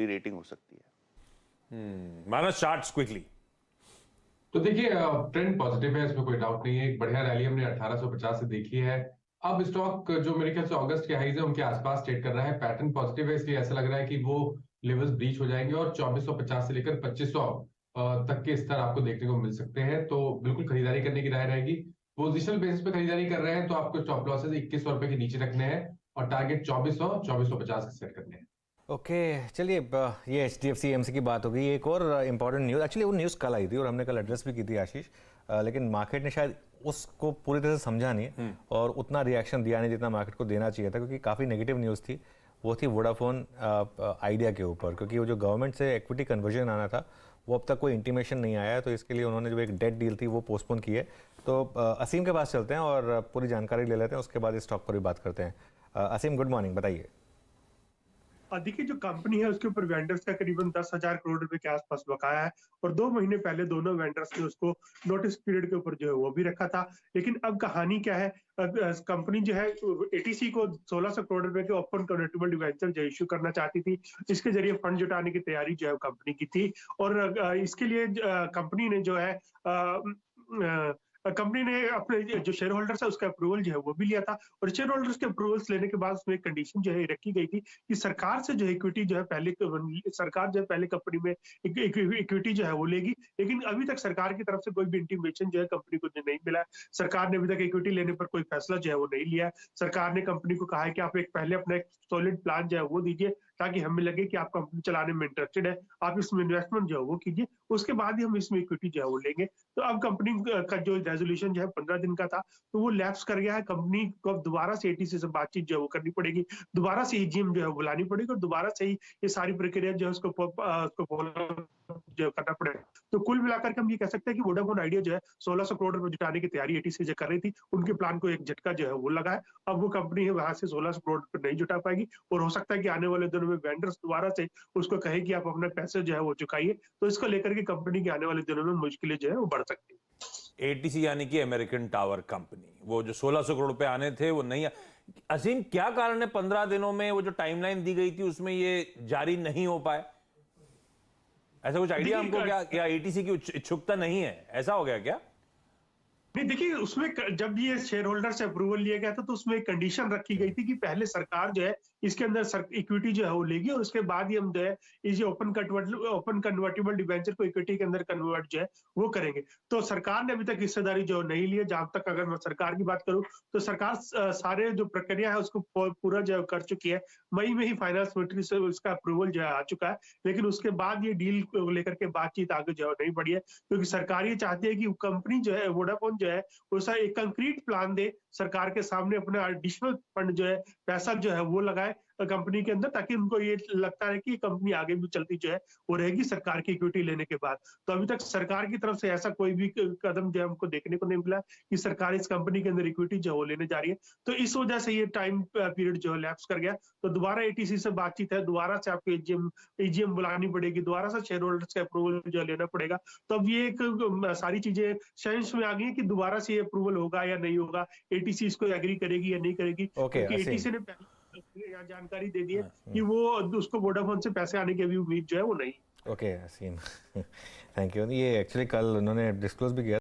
Rating हो सकती है। मानस, चार्ट्स क्विकली। तो देखिए, ट्रेंड पॉजिटिव है, इसमें कोई डाउट नहीं है। एक बढ़िया रैली हमने 1850 से देखी है। अब स्टॉक जो मेरे ख्याल से अगस्त के हाईज है उनके आसपास ट्रेड कर रहा है। पैटर्न पॉजिटिव है, इसलिए ऐसा लग रहा है कि वो लेवल्स ब्रीच हो जाएंगे और 2450 से लेकर 2500 तक के स्तर आपको देखने को मिल सकते हैं। तो बिल्कुल खरीदारी करने की राय रहेगी। पोजिशनल बेसिस पे खरीदारी कर रहे हैं तो आपको स्टॉप लॉसेस 2100 रुपए के नीचे रखने हैं और टारगेट 2450 के सेट करने हैं। ओके चलिए, ये HDFC AMC की बात हो गई। एक और इम्पॉर्टेंट न्यूज़, एक्चुअली वो न्यूज़ कल आई थी और हमने कल एड्रेस भी की थी आशीष, लेकिन मार्केट ने शायद उसको पूरी तरह से समझा नहीं और उतना रिएक्शन दिया नहीं जितना मार्केट को देना चाहिए था, क्योंकि काफ़ी नेगेटिव न्यूज़ थी। वो थी वोडाफोन आइडिया के ऊपर, क्योंकि वो जो गवर्नमेंट से इक्विटी कन्वर्जन आना था वो अब तक कोई इंटीमेशन नहीं आया है, तो इसके लिए उन्होंने जो एक डेट डील थी वो पोस्टपोन की है। तो असीम के पास चलते हैं और पूरी जानकारी ले लेते हैं, उसके बाद इस स्टॉक पर भी बात करते हैं। असीम, गुड मॉर्निंग, बताइए। देखिए, जो कंपनी है उसके ऊपर वेंडर्स का करीबन 10,000 करोड़ रुपए के आसपास बकाया है और 2 महीने पहले दोनों वेंडर्स ने उसको नोटिस पीरियड के ऊपर जो है वो भी रखा था। लेकिन अब कहानी क्या है, कंपनी जो है ATC को 1600 करोड़ रुपए के ओपन कन्वर्टिबल डिबेंचर जो इश्यू करना चाहती थी, इसके जरिए फंड जुटाने की तैयारी जो है कंपनी की थी। और इसके लिए कंपनी ने जो है कंपनी ने अपने जो शेयर होल्डर्स है उसका अप्रूवल जो है वो भी लिया था और शेयर होल्डर्स के अप्रूवल्स लेने के बाद उसमें एक कंडीशन जो है रखी गई थी कि सरकार से जो इक्विटी जो है सरकार जो है पहले कंपनी में इक्विटी जो है वो लेगी। लेकिन अभी तक सरकार की तरफ से कोई भी इंटीमेशन जो है कंपनी को नहीं मिला है। सरकार ने अभी तक इक्विटी लेने पर कोई फैसला जो है वो नहीं लिया है। सरकार ने कंपनी को कहा है कि आप एक पहले अपना एक सॉलिड प्लान जो है वो दीजिए ताकि हमें लगे कि आप कंपनी चलाने में इंटरेस्टेड है, आप इसमें इन्वेस्टमेंट जो है वो कीजिए, उसके बाद ही हम इसमें इक्विटी जो है वो लेंगे। तो अब कंपनी का जो रेजोल्यूशन जो है 15 दिन का था तो वो लैप्स कर गया है। कंपनी को अब दोबारा से ATC से बातचीत जो है वो करनी पड़ेगी, दोबारा से EGM जो है बुलानी पड़ेगी और दोबारा से ही ये सारी प्रक्रिया जो है उसको जो करना पड़ेगा। तो कुल मिलाकर के हम ये कह सकते हैं कि वोडाफोन आइडिया जो है 1600 करोड़ रुपए जुटाने की तैयारी ATC जो कर रही थी, उनके प्लान को एक झटका जो है वो लगा है। अब वो कंपनी है वहां से 1600 करोड़ रुपए नहीं जुटा पाएगी और हो सकता है कि आने वाले दिनों में वेंडर्स दोबारा से उसको कहे कि आप अपने पैसे जो है वो चुकाइए। तो इसको लेकर के कंपनी के आने वाले दिनों में मुश्किलें जो है वो बढ़ सकती है। ATC यानी कि अमेरिकन टावर कंपनी, वो जो 1600 करोड़ रुपए आने थे वो नहीं। असीम, क्या कारण है 15 दिनों में वो जो टाइमलाइन दी गई थी उसमें ये जारी नहीं हो पाए? ऐसा कुछ आइडिया हमको? क्या ATC की इच्छुकता नहीं है, ऐसा हो गया क्या? नहीं, देखिए, उसमें जब ये शेयर होल्डर से अप्रूवल लिया गया था तो उसमें एक कंडीशन रखी गई थी कि पहले सरकार जो है इसके अंदर इक्विटी जो है वो लेगी और उसके बाद ही हम जो है इस ओपन कन्वर्टिबल डिबेंचर को इक्विटी के अंदर कन्वर्ट जो है वो करेंगे। तो सरकार ने अभी तक हिस्सेदारी जो नहीं ली है। जहां तक अगर मैं सरकार की बात करूं तो सरकार सारे जो प्रक्रिया है उसको पूरा जो कर चुकी है। मई में ही फाइनेंस मिनिस्ट्री से उसका अप्रूवल जो है आ चुका है, लेकिन उसके बाद ये डील को लेकर के बातचीत आगे जो है नहीं बढ़ी है, क्योंकि सरकार ये चाहती है कि कंपनी जो है वोडाफोन जो है उसका एक कंक्रीट प्लान दे सरकार के सामने, अपने एडिशनल फंड जो है पैसा जो है वो लगाए कंपनी के अंदर, ताकि उनको ये लगता है कि कंपनी आगे भी चलती जो है वो रहेगी सरकार की इक्विटी लेने के बाद। तो अभी तक सरकार की तरफ से ऐसा कोई भी कदम जो है हमको देखने को नहीं मिला कि सरकार इस कंपनी के अंदर इक्विटी जो है वो लेने जा रही है। तो इस वजह से ये टाइम पीरियड जो है लैप्स कर गया। तो दोबारा ATC से बातचीत है, दोबारा से आपको EGM बुलानी पड़ेगी, दोबारा से शेयर होल्डर्स का अप्रूवल जो लेना पड़ेगा। तो अब ये एक सारी चीजें सेंस में आ गई कि दोबारा से ये अप्रूवल होगा या नहीं होगा, ATC इसको एग्री करेगी या नहीं करेगी, क्योंकि ATC ने पहले जानकारी दे दी है कि वो उसको वोडाफोन से पैसे आने की अभी उम्मीद जो है वो नहीं। Okay Aseem, thank you. ये एक्चुअली कल उन्होंने डिस्क्लोज भी किया।